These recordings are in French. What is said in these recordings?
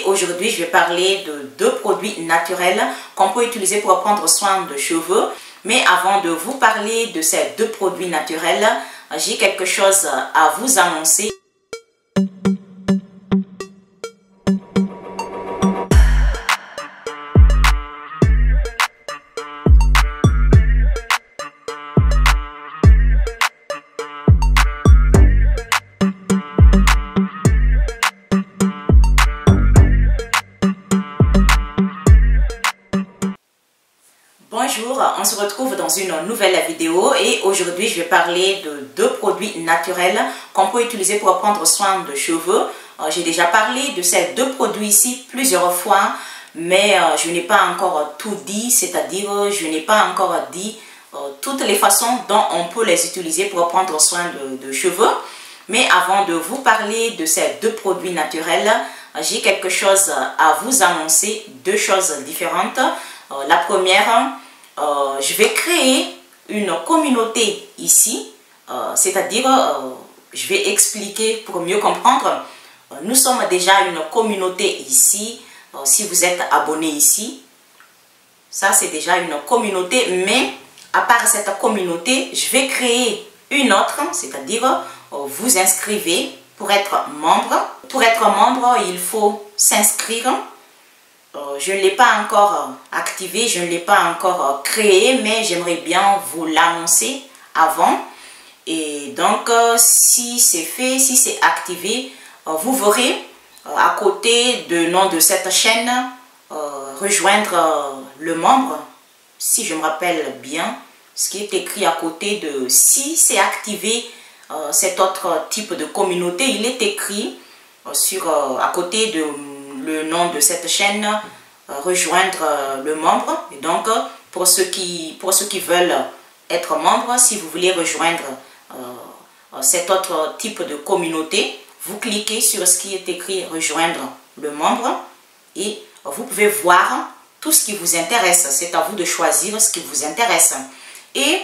Aujourd'hui, je vais parler de deux produits naturels qu'on peut utiliser pour prendre soin de cheveux. Mais avant de vous parler de ces deux produits naturels, j'ai quelque chose à vous annoncer. Bonjour, on se retrouve dans une nouvelle vidéo et aujourd'hui je vais parler de deux produits naturels qu'on peut utiliser pour prendre soin de cheveux. J'ai déjà parlé de ces deux produits ici plusieurs fois, mais je n'ai pas encore tout dit, c'est-à-dire je n'ai pas encore dit toutes les façons dont on peut les utiliser pour prendre soin de cheveux. Mais avant de vous parler de ces deux produits naturels, j'ai quelque chose à vous annoncer, deux choses différentes. La première, je vais créer une communauté ici, c'est-à-dire je vais expliquer pour mieux comprendre. Nous sommes déjà une communauté ici. Si vous êtes abonné ici, ça c'est déjà une communauté, mais à part cette communauté, je vais créer une autre, c'est-à-dire vous inscrivez pour être membre. Pour être membre, il faut s'inscrire. Je ne l'ai pas encore activé, je ne l'ai pas encore créé, mais j'aimerais bien vous l'annoncer avant. Et donc, si c'est fait, si c'est activé, vous verrez à côté du nom de cette chaîne, rejoindre le membre, si je me rappelle bien, ce qui est écrit à côté de si c'est activé, cet autre type de communauté, il est écrit à côté de le nom de cette chaîne, rejoindre le membre. Et donc pour ceux qui veulent être membres, si vous voulez rejoindre cet autre type de communauté, vous cliquez sur ce qui est écrit rejoindre le membre et vous pouvez voir tout ce qui vous intéresse. C'est à vous de choisir ce qui vous intéresse. Et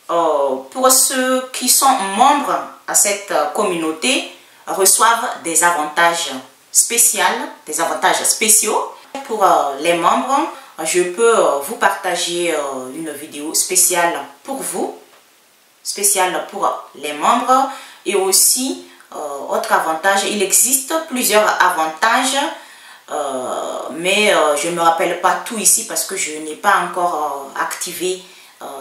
pour ceux qui sont membres à cette communauté, reçoivent des avantages spéciaux, des avantages spéciaux. Pour les membres, je peux vous partager une vidéo spéciale pour vous, spéciale pour les membres. Et aussi, autre avantage, il existe plusieurs avantages, mais je ne me rappelle pas tout ici parce que je n'ai pas encore activé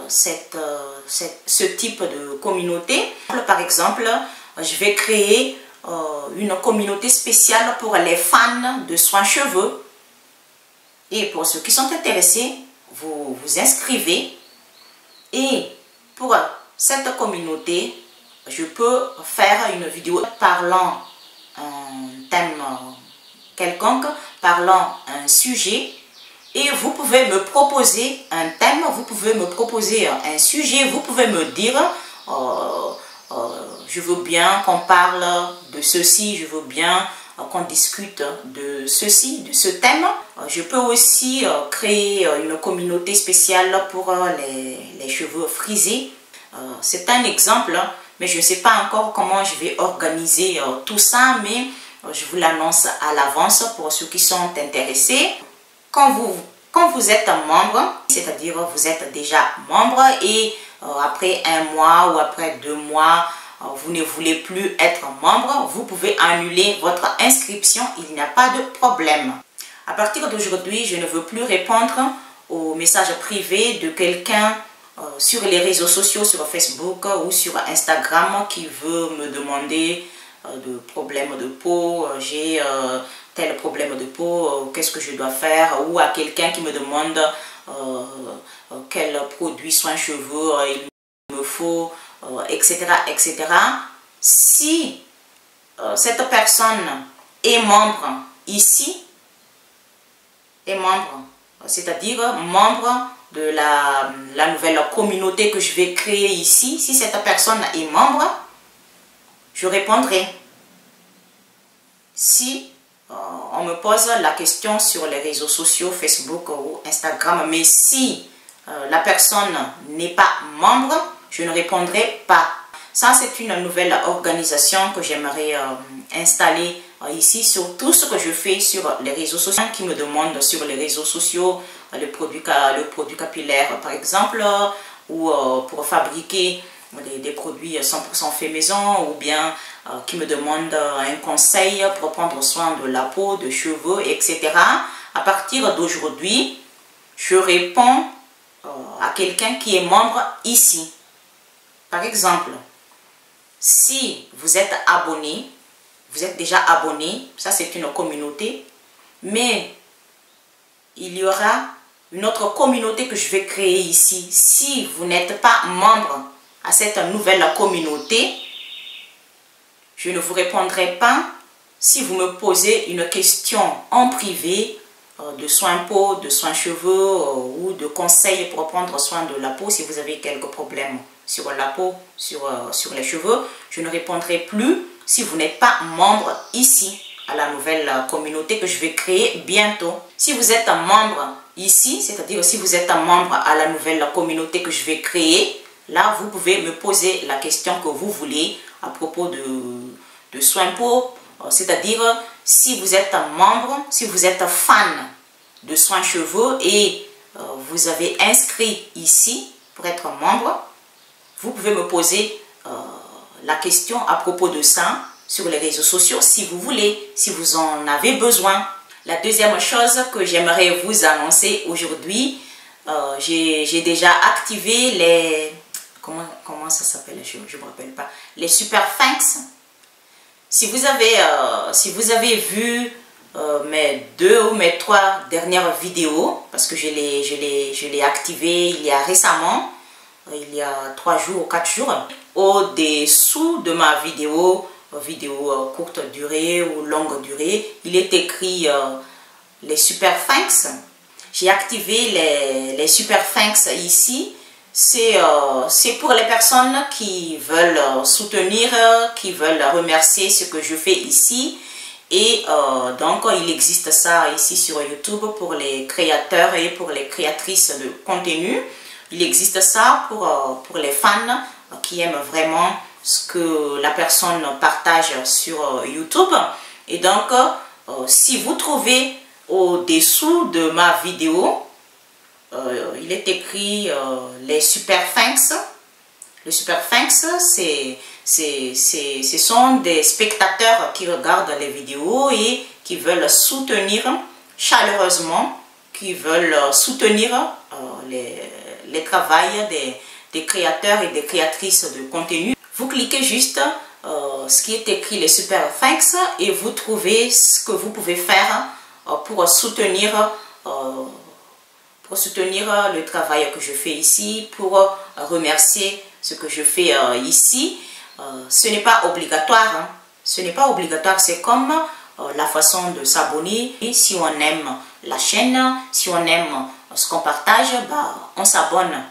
ce type de communauté. Par exemple, je vais créer une communauté spéciale pour les fans de soins cheveux. Et pour ceux qui sont intéressés, vous vous inscrivez. Et pour cette communauté, je peux faire une vidéo parlant un thème quelconque, parlant un sujet. Et vous pouvez me proposer un thème, vous pouvez me proposer un sujet, vous pouvez me dire je veux bien qu'on parle de ceci, je veux bien qu'on discute de ceci, de ce thème. Je peux aussi créer une communauté spéciale pour les cheveux frisés. C'est un exemple, mais je ne sais pas encore comment je vais organiser tout ça, mais je vous l'annonce à l'avance pour ceux qui sont intéressés. Quand vous êtes membre, c'est-à-dire vous êtes déjà membre et après un mois ou après 2 mois, vous ne voulez plus être membre, vous pouvez annuler votre inscription, il n'y a pas de problème. À partir d'aujourd'hui, je ne veux plus répondre aux messages privés de quelqu'un sur les réseaux sociaux, sur Facebook ou sur Instagram qui veut me demander de problèmes de peau, j'ai tel problème de peau, qu'est-ce que je dois faire, ou à quelqu'un qui me demande quel produit soin cheveux il me faut, etc., etc. Si cette personne est membre ici, c'est-à-dire membre de la nouvelle communauté que je vais créer ici, si cette personne est membre, je répondrai. Si on me pose la question sur les réseaux sociaux, Facebook ou Instagram, mais si la personne n'est pas membre, je ne répondrai pas. Ça, c'est une nouvelle organisation que j'aimerais installer ici sur tout ce que je fais sur les réseaux sociaux, qui me demandent sur les réseaux sociaux le produit capillaire par exemple, ou pour fabriquer des produits 100% fait maison, ou bien qui me demandent un conseil pour prendre soin de la peau, de cheveux, etc. À partir d'aujourd'hui, je réponds à quelqu'un qui est membre ici. Par exemple, si vous êtes abonné, vous êtes déjà abonné, ça c'est une communauté, mais il y aura une autre communauté que je vais créer ici. Si vous n'êtes pas membre à cette nouvelle communauté, je ne vous répondrai pas si vous me posez une question en privé de soins peau, de soins cheveux ou de conseils pour prendre soin de la peau. Si vous avez quelques problèmes sur la peau, sur les cheveux, je ne répondrai plus si vous n'êtes pas membre ici à la nouvelle communauté que je vais créer bientôt. Si vous êtes un membre ici, c'est-à-dire si vous êtes un membre à la nouvelle communauté que je vais créer, là vous pouvez me poser la question que vous voulez à propos de soins peau, c'est-à-dire si vous êtes un membre, si vous êtes un fan de soins cheveux et vous avez inscrit ici pour être membre, vous pouvez me poser la question à propos de ça sur les réseaux sociaux si vous voulez, si vous en avez besoin. La deuxième chose que j'aimerais vous annoncer aujourd'hui, j'ai déjà activé les... Comment ça s'appelle? Je ne me rappelle pas. Les super thanks. Si vous avez vu mes 2 ou mes 3 dernières vidéos, parce que je l'ai activé il y a récemment, il y a 3 jours ou 4 jours, au-dessous de ma vidéo courte durée ou longue durée, il est écrit les super thanks. J'ai activé les super thanks ici. C'est pour les personnes qui veulent soutenir, qui veulent remercier ce que je fais ici. Et donc il existe ça ici sur YouTube pour les créateurs et pour les créatrices de contenu. Il existe ça pour les fans qui aiment vraiment ce que la personne partage sur YouTube. Et donc, si vous trouvez au-dessous de ma vidéo, il est écrit les super thanks. Les super thanks, ce sont des spectateurs qui regardent les vidéos et qui veulent soutenir chaleureusement, qui veulent soutenir les travails des créateurs et des créatrices de contenu. Vous cliquez juste ce qui est écrit les super thanks et vous trouvez ce que vous pouvez faire pour soutenir le travail que je fais ici, pour remercier ce que je fais ici. Ce n'est pas obligatoire, hein. Ce n'est pas obligatoire, c'est comme la façon de s'abonner. Et si on aime la chaîne, si on aime ce qu'on partage, bah, on s'abonne.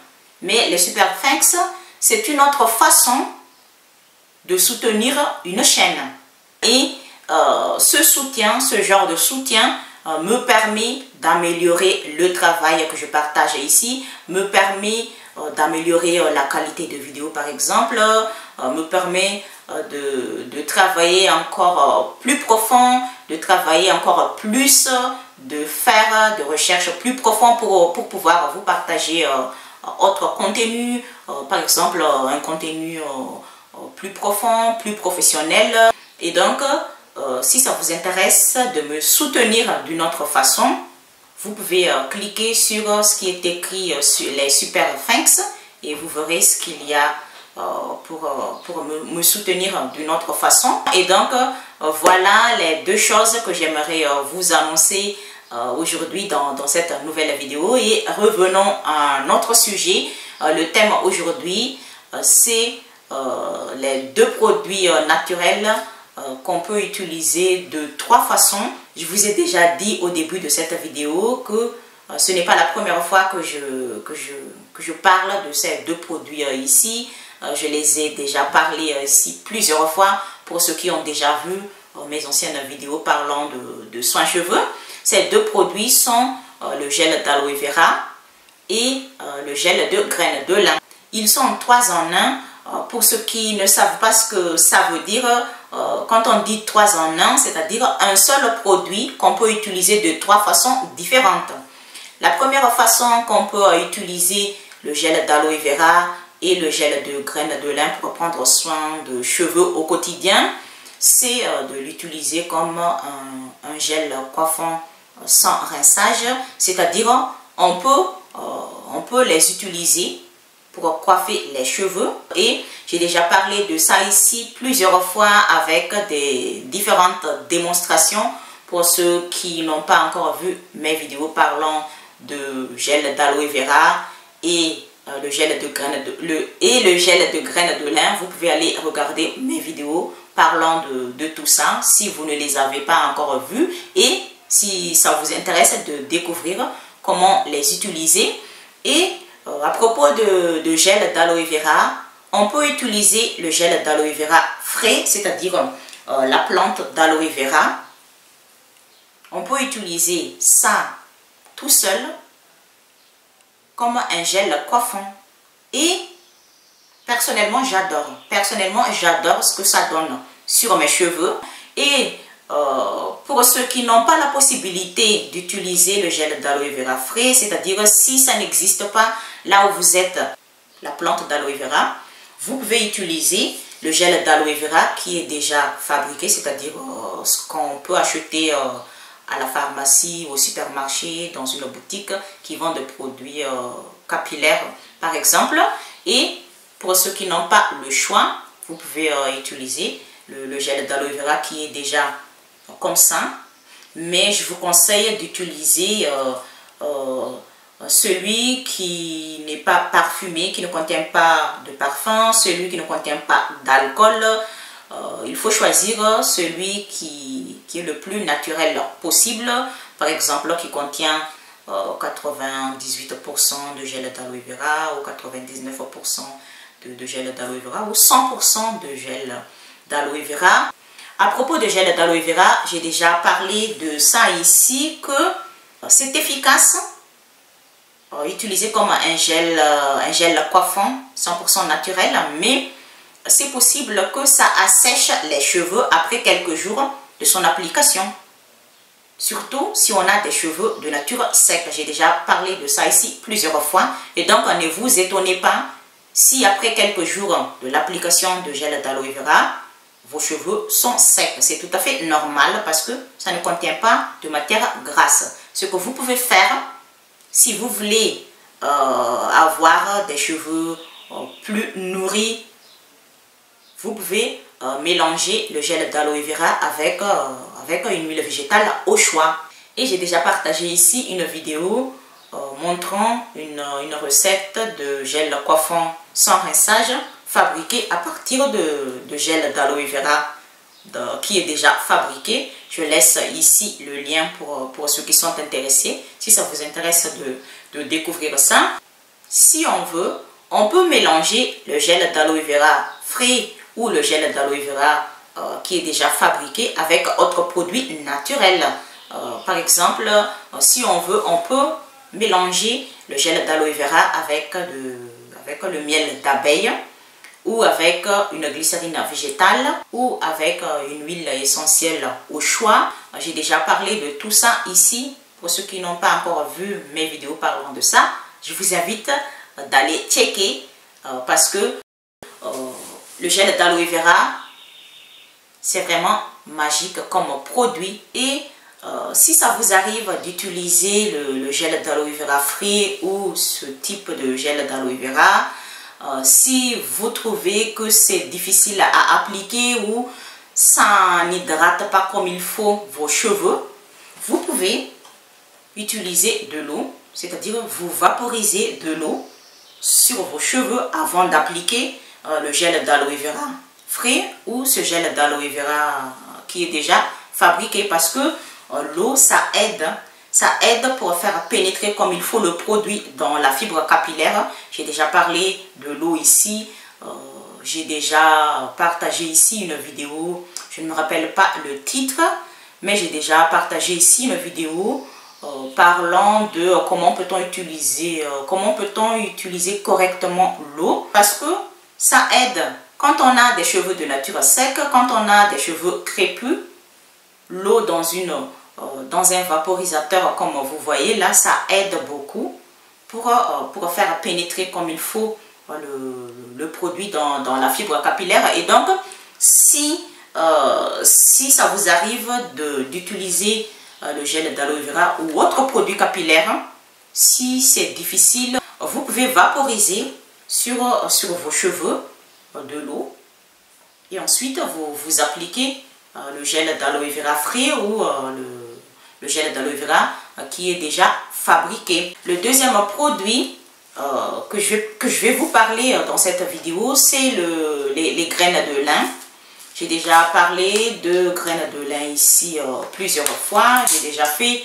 Mais les super thanks, c'est une autre façon de soutenir une chaîne. Et ce soutien, ce genre de soutien me permet d'améliorer le travail que je partage ici, me permet d'améliorer la qualité de vidéo par exemple, me permet de travailler encore plus profond, de travailler encore plus, de faire des recherches plus profondes pour pouvoir vous partager autre contenu, par exemple un contenu plus profond, plus professionnel. Et donc, si ça vous intéresse de me soutenir d'une autre façon, vous pouvez cliquer sur ce qui est écrit sur les super thanks et vous verrez ce qu'il y a pour me soutenir d'une autre façon. Et donc, voilà les 2 choses que j'aimerais vous annoncer aujourd'hui dans cette nouvelle vidéo. Et revenons à un autre sujet. Le thème aujourd'hui, c'est les 2 produits naturels qu'on peut utiliser de 3 façons. Je vous ai déjà dit au début de cette vidéo que ce n'est pas la première fois que je parle de ces 2 produits ici. Je les ai déjà parlé ici plusieurs fois pour ceux qui ont déjà vu mes anciennes vidéos parlant de soins cheveux. Ces 2 produits sont le gel d'aloe vera et le gel de graines de lin. Ils sont 3 en 1. Pour ceux qui ne savent pas ce que ça veut dire, quand on dit 3 en 1, c'est-à-dire un seul produit qu'on peut utiliser de 3 façons différentes. La première façon qu'on peut utiliser le gel d'aloe vera et le gel de graines de lin pour prendre soin de cheveux au quotidien, c'est de l'utiliser comme un gel coiffant sans rinçage, c'est-à-dire on peut les utiliser pour coiffer les cheveux, et j'ai déjà parlé de ça ici plusieurs fois avec des différentes démonstrations. Pour ceux qui n'ont pas encore vu mes vidéos parlant de gel d'aloe vera et le gel de graines de lin, vous pouvez aller regarder mes vidéos parlant de tout ça si vous ne les avez pas encore vues, et si ça vous intéresse de découvrir comment les utiliser. Et à propos de gel d'aloe vera, on peut utiliser le gel d'aloe vera frais, c'est-à-dire la plante d'aloe vera. On peut utiliser ça tout seul comme un gel coiffant. Et personnellement, j'adore ce que ça donne sur mes cheveux. Et pour ceux qui n'ont pas la possibilité d'utiliser le gel d'aloe vera frais, c'est-à-dire si ça n'existe pas là où vous êtes, la plante d'aloe vera, vous pouvez utiliser le gel d'aloe vera qui est déjà fabriqué, c'est-à-dire ce qu'on peut acheter à la pharmacie, au supermarché, dans une boutique qui vend des produits capillaires par exemple. Et pour ceux qui n'ont pas le choix, vous pouvez utiliser le gel d'aloe vera qui est déjà comme ça, mais je vous conseille d'utiliser celui qui n'est pas parfumé, qui ne contient pas de parfum, celui qui ne contient pas d'alcool. Il faut choisir celui qui est le plus naturel possible, par exemple qui contient 98% de gel d'aloe vera ou 99% de gel d'aloe vera ou 100% de gel d'aloe vera. À propos de gel d'aloe vera, j'ai déjà parlé de ça ici, que c'est efficace, utilisé comme un gel coiffant 100% naturel, mais c'est possible que ça assèche les cheveux après quelques jours de son application. Surtout si on a des cheveux de nature sec. J'ai déjà parlé de ça ici plusieurs fois. Et donc ne vous étonnez pas si après quelques jours de l'application de gel d'aloe vera, vos cheveux sont secs. C'est tout à fait normal parce que ça ne contient pas de matière grasse. Ce que vous pouvez faire, si vous voulez avoir des cheveux plus nourris, vous pouvez mélanger le gel d'aloe vera avec une huile végétale au choix. Et j'ai déjà partagé ici une vidéo montrant une recette de gel coiffant sans rinçage fabriqué à partir de gel d'aloe vera qui est déjà fabriqué. Je laisse ici le lien pour ceux qui sont intéressés, si ça vous intéresse de découvrir ça. Si on veut, on peut mélanger le gel d'aloe vera frais ou le gel d'aloe vera qui est déjà fabriqué avec autres produits naturels. Par exemple, si on veut, on peut mélanger le gel d'aloe vera avec le miel d'abeille, ou avec une glycérine végétale, ou avec une huile essentielle au choix. J'ai déjà parlé de tout ça ici. Pour ceux qui n'ont pas encore vu mes vidéos parlant de ça, je vous invite d'aller checker parce que le gel d'aloe vera, c'est vraiment magique comme produit. Et si ça vous arrive d'utiliser le gel d'aloe vera frais ou ce type de gel d'aloe vera, si vous trouvez que c'est difficile à appliquer ou ça n'hydrate pas comme il faut vos cheveux, vous pouvez utiliser de l'eau, c'est-à-dire vous vaporisez de l'eau sur vos cheveux avant d'appliquer le gel d'aloe vera frais ou ce gel d'aloe vera qui est déjà fabriqué, parce que l'eau ça aide pour faire pénétrer comme il faut le produit dans la fibre capillaire. J'ai déjà parlé de l'eau ici, j'ai déjà partagé ici une vidéo, je ne me rappelle pas le titre, mais j'ai déjà partagé ici une vidéo parlant de comment peut-on utiliser correctement l'eau, parce que ça aide Quand on a des cheveux de nature sec, quand on a des cheveux crépus, l'eau dans un vaporisateur comme vous voyez là, ça aide beaucoup pour faire pénétrer comme il faut le produit dans la fibre capillaire. Et donc, si ça vous arrive d'utiliser le gel d'aloe vera ou autre produit capillaire, si c'est difficile, vous pouvez vaporiser sur vos cheveux de l'eau et ensuite vous appliquez le gel d'aloe vera frais ou le gel d'aloe vera qui est déjà fabriqué. Le deuxième produit que je vais vous parler dans cette vidéo, c'est les graines de lin. J'ai déjà parlé de graines de lin ici plusieurs fois. J'ai déjà fait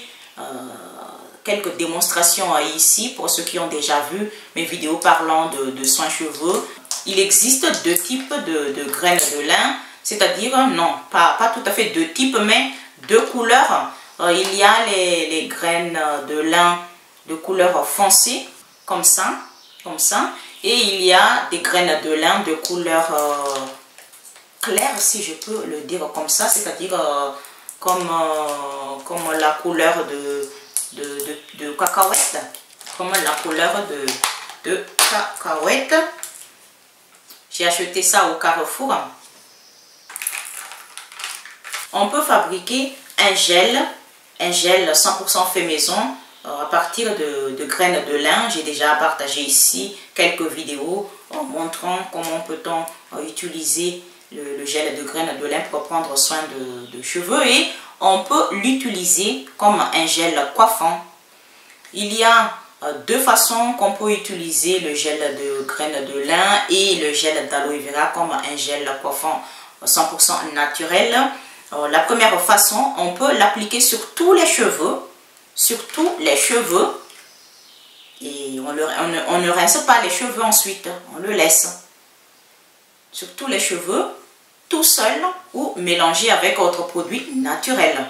quelques démonstrations ici pour ceux qui ont déjà vu mes vidéos parlant de soins cheveux. Il existe deux types de graines de lin, c'est-à-dire, non, pas tout à fait deux types, mais deux couleurs. Il y a les graines de lin de couleur foncée, comme ça, et il y a des graines de lin de couleur claire, si je peux le dire comme ça, c'est-à-dire comme la couleur de cacahuète, comme la couleur de cacahuète. J'ai acheté ça au Carrefour. On peut fabriquer un gel 100% fait maison à partir de graines de lin. J'ai déjà partagé ici quelques vidéos en montrant comment peut-on utiliser le gel de graines de lin pour prendre soin de cheveux, et on peut l'utiliser comme un gel coiffant. Il y a deux façons qu'on peut utiliser le gel de graines de lin et le gel d'aloe vera comme un gel coiffant 100% naturel. La première façon, on peut l'appliquer sur tous les cheveux, et on ne rince pas les cheveux ensuite, on le laisse sur tous les cheveux, tout seul ou mélangé avec autre produit naturel.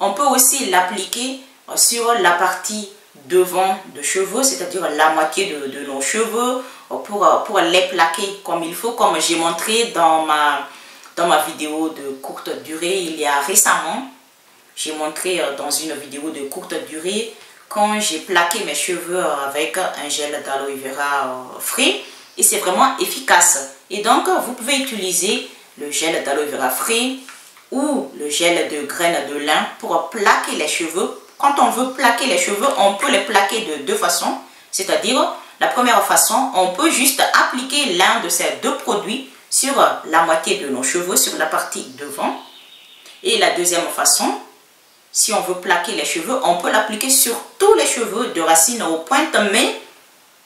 On peut aussi l'appliquer sur la partie devant de cheveux, c'est-à-dire la moitié de nos cheveux, pour les plaquer comme il faut, comme j'ai montré dans ma vidéo de courte durée il y a récemment. J'ai montré dans une vidéo de courte durée quand j'ai plaqué mes cheveux avec un gel d'aloe vera frais, et c'est vraiment efficace. Et donc vous pouvez utiliser le gel d'aloe vera frais ou le gel de graines de lin pour plaquer les cheveux. Quand on veut plaquer les cheveux, on peut les plaquer de deux façons. C'est-à-dire, la première façon, on peut juste appliquer l'un de ces deux produits sur la moitié de nos cheveux, sur la partie devant. Et la deuxième façon, si on veut plaquer les cheveux, on peut l'appliquer sur tous les cheveux de racine aux pointes, mais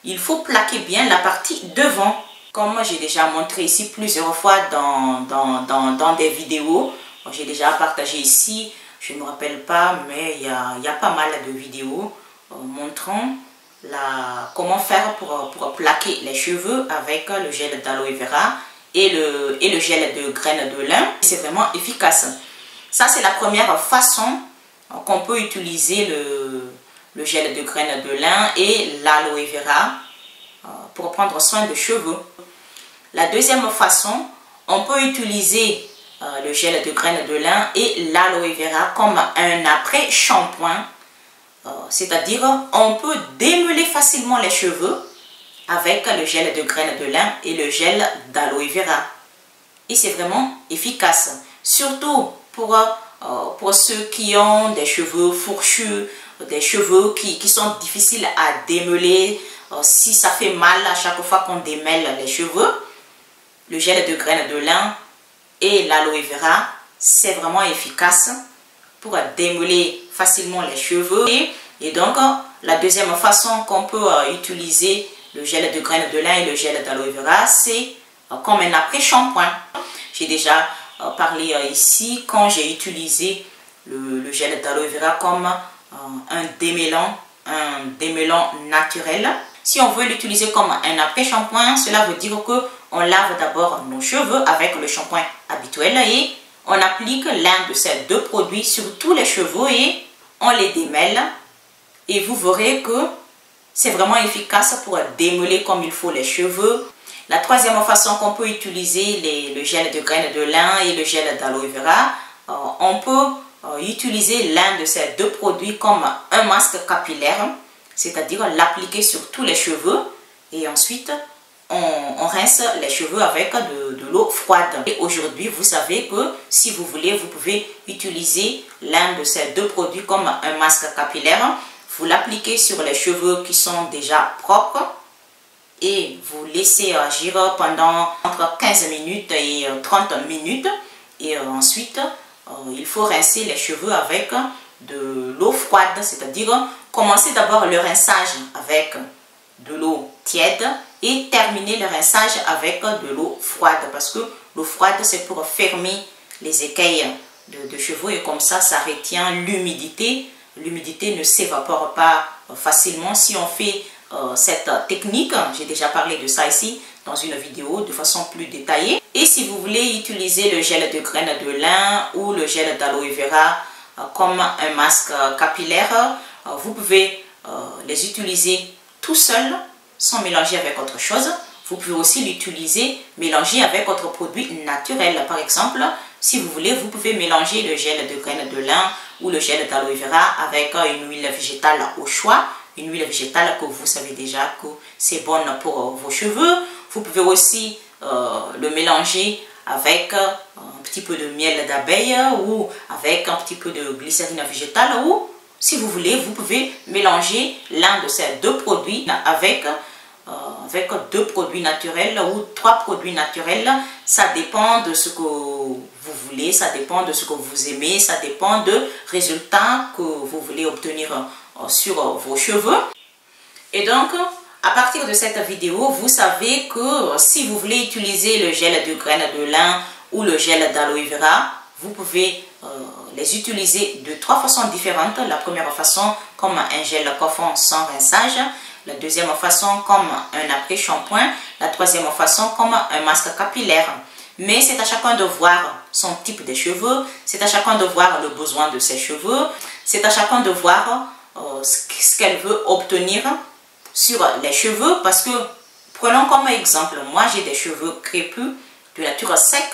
il faut plaquer bien la partie devant. Comme j'ai déjà montré ici plusieurs fois dans des vidéos, j'ai déjà partagé ici, je ne me rappelle pas, mais il y a pas mal de vidéos montrant comment faire pour plaquer les cheveux avec le gel d'aloe vera et le gel de graines de lin. C'est vraiment efficace. Ça, c'est la première façon qu'on peut utiliser le gel de graines de lin et l'aloe vera pour prendre soin de cheveux. La deuxième façon, on peut utiliser le gel de graines de lin et l'aloe vera comme un après-shampoing. C'est-à-dire, on peut démêler facilement les cheveux avec le gel de graines de lin et le gel d'aloe vera. Et c'est vraiment efficace. Surtout pour ceux qui ont des cheveux fourchus, des cheveux qui sont difficiles à démêler. Si ça fait mal à chaque fois qu'on démêle les cheveux, le gel de graines de lin et l'aloe vera, c'est vraiment efficace pour démêler facilement les cheveux. Et donc, la deuxième façon qu'on peut utiliser le gel de graines de lin et le gel d'aloe vera, c'est comme un après-shampoing. J'ai déjà parlé ici quand j'ai utilisé le gel d'aloe vera comme un démêlant naturel. Si on veut l'utiliser comme un après-shampoing, cela veut dire qu'on lave d'abord nos cheveux avec le shampoing habituel et on applique l'un de ces deux produits sur tous les cheveux et on les démêle. Et vous verrez que c'est vraiment efficace pour démêler comme il faut les cheveux. La troisième façon qu'on peut utiliser le gel de graines de lin et le gel d'aloe vera, on peut utiliser l'un de ces deux produits comme un masque capillaire, c'est-à-dire l'appliquer sur tous les cheveux et ensuite on rince les cheveux avec de l'eau froide. Et aujourd'hui, vous savez que si vous voulez, vous pouvez utiliser l'un de ces deux produits comme un masque capillaire. Vous l'appliquez sur les cheveux qui sont déjà propres et vous laissez agir pendant entre 15 minutes et 30 minutes. Et ensuite, il faut rincer les cheveux avec de l'eau froide, c'est-à-dire commencer d'abord le rinçage avec de l'eau tiède et terminer le rinçage avec de l'eau froide, parce que l'eau froide c'est pour fermer les écailles de cheveux et comme ça retient l'humidité. L'humidité ne s'évapore pas facilement si on fait cette technique. J'ai déjà parlé de ça ici dans une vidéo de façon plus détaillée. Et si vous voulez utiliser le gel de graines de lin ou le gel d'aloe vera comme un masque capillaire, vous pouvez les utiliser tout seul sans mélanger avec autre chose. Vous pouvez aussi l'utiliser mélangé avec votre produit naturel. Par exemple, si vous voulez, vous pouvez mélanger le gel de graines de lin ou le gel d'aloe vera avec une huile végétale au choix. Une huile végétale que vous savez déjà que c'est bonne pour vos cheveux. Vous pouvez aussi le mélanger avec un petit peu de miel d'abeille ou avec un petit peu de glycérine végétale, ou si vous voulez, vous pouvez mélanger l'un de ces deux produits avec deux produits naturels ou trois produits naturels. Ça dépend de ce que vous voulez, ça dépend de ce que vous aimez, ça dépend de résultats que vous voulez obtenir sur vos cheveux. Et donc, à partir de cette vidéo, vous savez que si vous voulez utiliser le gel de graines de lin ou le gel d'aloe vera, vous pouvez les utiliser de trois façons différentes. La première façon, comme un gel coiffant sans rinçage. La deuxième façon, comme un après-shampoing. La troisième façon, comme un masque capillaire. Mais c'est à chacun de voir son type de cheveux. C'est à chacun de voir le besoin de ses cheveux. C'est à chacun de voir ce qu'elle veut obtenir sur les cheveux. Parce que, prenons comme exemple, moi j'ai des cheveux crépus, de nature sec.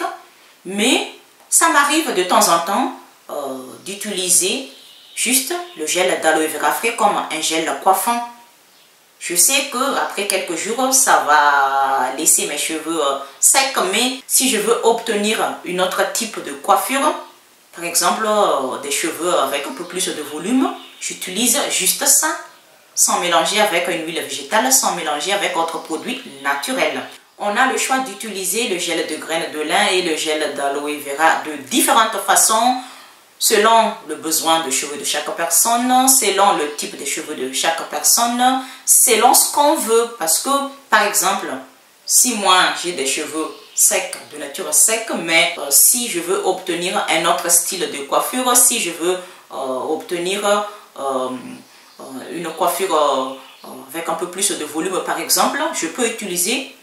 Mais ça m'arrive de temps en temps d'utiliser juste le gel d'aloe vera frais comme un gel coiffant. Je sais qu'après quelques jours, ça va laisser mes cheveux secs, mais si je veux obtenir une autre type de coiffure, par exemple des cheveux avec un peu plus de volume, j'utilise juste ça, sans mélanger avec une huile végétale, sans mélanger avec autre produit naturel. On a le choix d'utiliser le gel de graines de lin et le gel d'aloe vera de différentes façons, selon le besoin de cheveux de chaque personne, selon le type de cheveux de chaque personne, selon ce qu'on veut. Parce que, par exemple, si moi j'ai des cheveux secs, de nature sec, mais si je veux obtenir un autre style de coiffure, si je veux obtenir une coiffure avec un peu plus de volume par exemple, je peux utiliser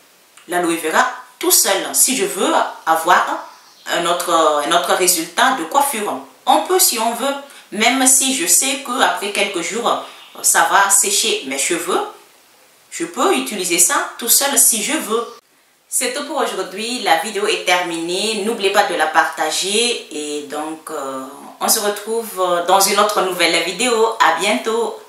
l'aloe vera tout seul. Si je veux avoir un autre résultat de coiffure, on peut si on veut, même si je sais qu'après quelques jours, ça va sécher mes cheveux, je peux utiliser ça tout seul si je veux. C'est tout pour aujourd'hui, la vidéo est terminée, n'oubliez pas de la partager et donc on se retrouve dans une autre nouvelle vidéo. À bientôt.